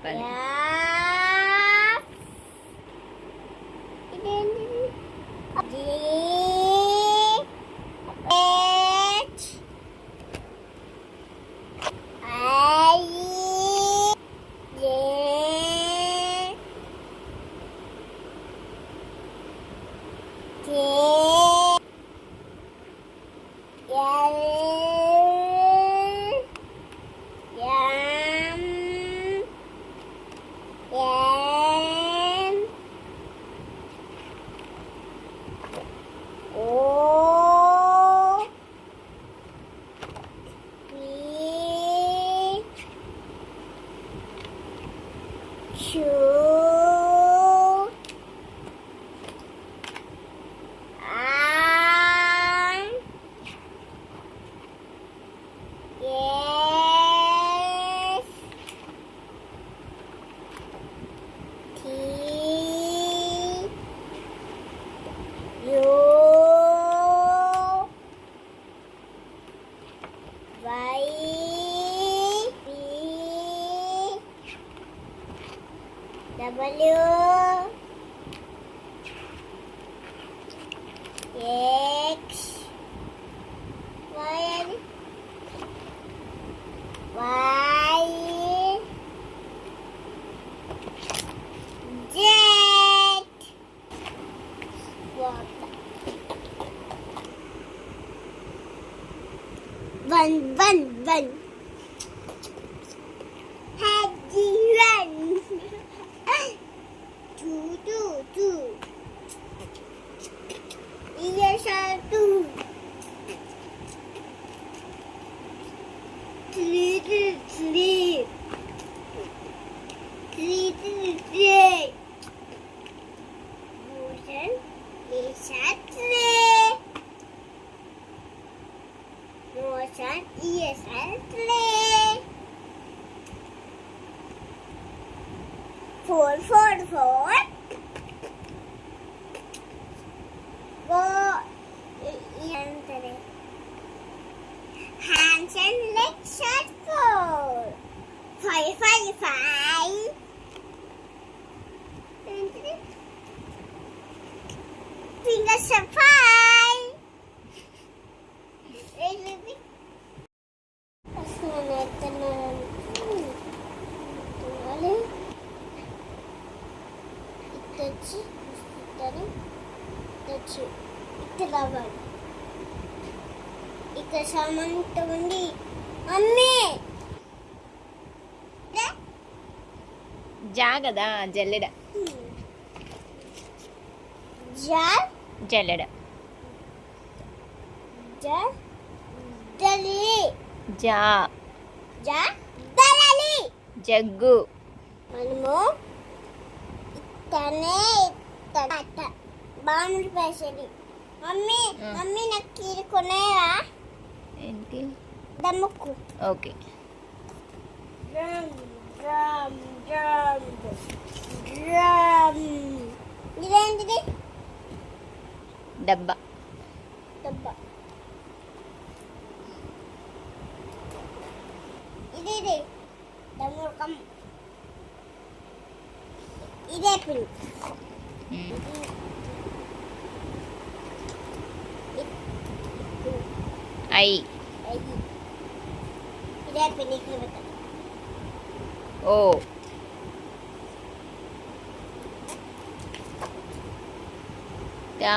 One. Happy one. Two. Yes, two. Three. Motion is a three. Motion is a three. Four. Go in. Hands and legs are four. Five. Fingers are five. ఇక్కడ సామాన్ ఉంది mummy జాగదా జల్లెడ జల్లెడ jug మనము ఇతనే బాగుంది పేసేది mummy నాకు కీరు కొనేవా ఏంటి దమ్ముకు ఓకే డ్రమ్ ఇదేంటిది డబ్బా ఇది దమ్ముకం ఇదే పిన్ ఐ ఇదే పిన్ ఇక్కడ పెట్టాలి ఓ టా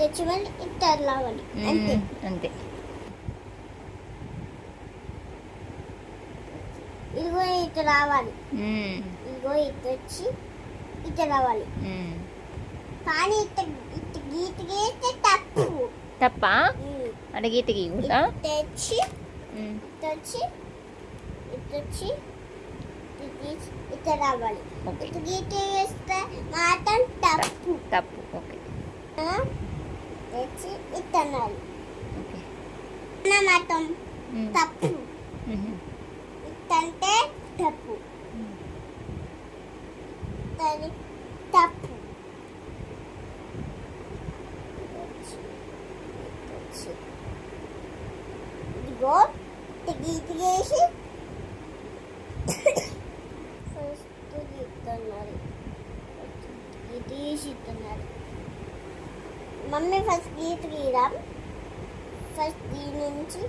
ఇటు మళ్ళీ ఇటు రావాలి అంతే ఇదిగో ఇటు రావాలి ఇదిగో ఇటు వచ్చి ఇటు రావాలి కానీ ఇటు గీత గీస్తే తప్ప అంటే గీత గీయకూడదా తెచ్చి ఇటు రావాలి ఇటు గీత వేస్తే మాత్రం తప్పు ఓకే తెచ్చి ఇటు అనాలి మాత్రం తప్పు ఇట్టంటే తప్పు తప్పు గీసిస్తున్నారు. మమ్మీ ఫస్ట్ గీత గీరాం. ఫస్ట్ దీని నుంచి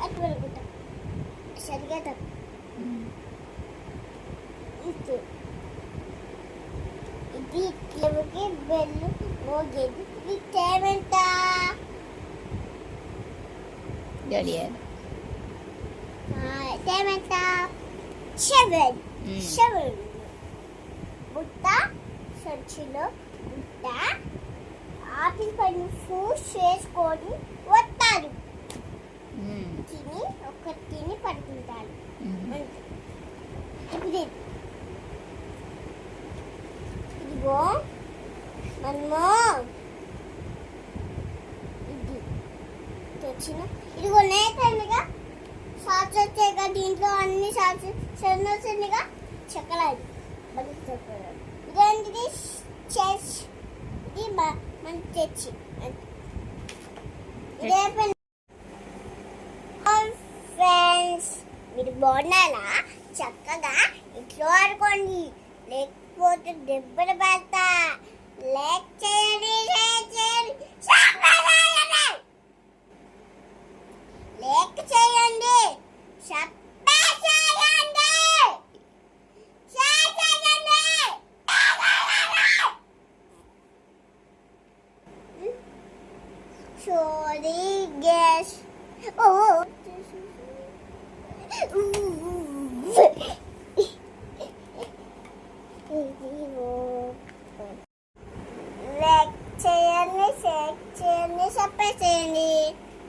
అటు వెలుగుతాం సరిగా తప్పు. ఇది ఇట్లకి బెల్లు మోగేది. ఇది టైం ఎంత? గడియారం. టైం ఎంత? 7. బుట్ట సంచిలో బుట్ట ఆపిల్ పైన ఫూస్ చేసుకొని వస్తారు. తిని పడుకుంటారు. ఇప్పుడు ఇదిగో మనము ఇది తెచ్చిన ఇదిగో నేతగా సాస్ వచ్చాయిగా. దీంట్లో అన్ని సాస్ చిన్నగా చెక్కలాది ఇదేంటిది చెస్. ఇది మన తెచ్చి ఇదే ఫ్రెండ్స్, మీరు బాగున్నారా? చక్కగా ఇంట్లో ఆడుకోండి, లేకపోతే దెబ్బలు పడతా. లైక్ చేయండి, షేర్ చేయండి, సబ్స్క్రైబ్ చేయండి. లైక్ చేయండి, సబ్స్క్రైబ్ చేయండి, షేర్ చేయండి. Sorry guess. లైక్ చేయండి, షేర్ చేయండి, సబ్స్క్రైబ్ చేయండి.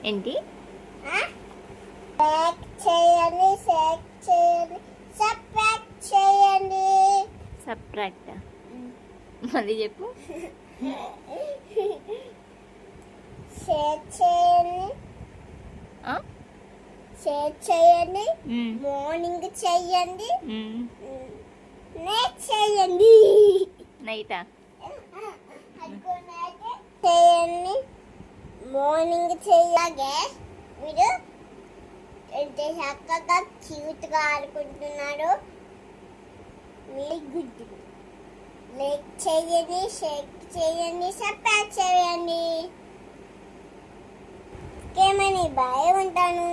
ఏంటి? లైక్ చేయండి, షేర్ చేయండి, సబ్స్క్రైబ్ చేయండి. సబ్ట్రాక్ట్. మళ్ళీ చెప్పు. షేర్ చేయండి, ఆ? షేర్ చేయండి, మార్నింగ్ చేయండి, నైట్ చేయండి. నైటా? చేయండి, మార్నింగ్ చేయగా మీరు ఎంత చక్కగా క్యూట్గా ఆడుకుంటున్నారు. Very good. లైక్ చేయండి, షేర్ చేయండి, సబ్స్క్రైబ్ చేయండి. ఓకే మనీ బాయ్, ఉంటాను.